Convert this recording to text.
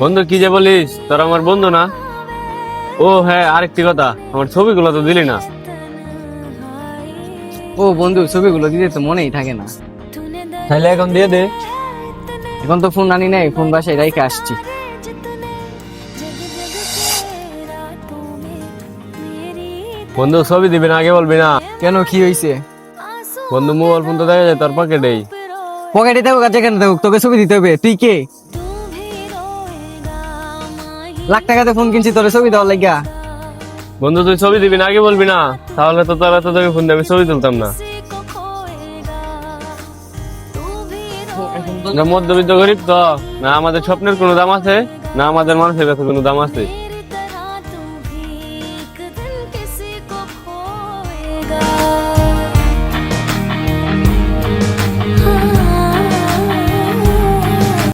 বন্ধু কি যে বলিস, তোর আমার বন্ধু না? ও হ্যাঁ, আরেকটি কথা, আমার ছবিগুলো তো দিলি না। ও বন্ধু, ছবিগুলো দিতে তো মনেই থাকে না। তাহলে এখন দিয়ে দে। এখন তো ফোন আনি নাই, ফোন বাসায় রাইখে আসছি। বন্ধু ছবি দিবি না আগে বলবি না? কেন, কি হয়েছে? বন্ধু মোবাইল ফোন তো দেখা যায় তোর পকেটেই। পকেটে থাকুক আর যেখানে থাকুক, তোকে ছবি দিতে হবে। তুই কে? লাখ টাকাতে ফোন কিনছি তোর ছবি দেওয়ার লাগিয়া? বন্ধু তুই ছবি দিবি না আগে বলবি না? তাহলে তো তোরা তোকে ফোন দিয়ে আমি ছবি তুলতাম না। আমরা মধ্যবিত্ত গরিব তো, না আমাদের স্বপ্নের কোনো দাম আছে, না আমাদের মানুষের কাছে কোনো দাম আছে।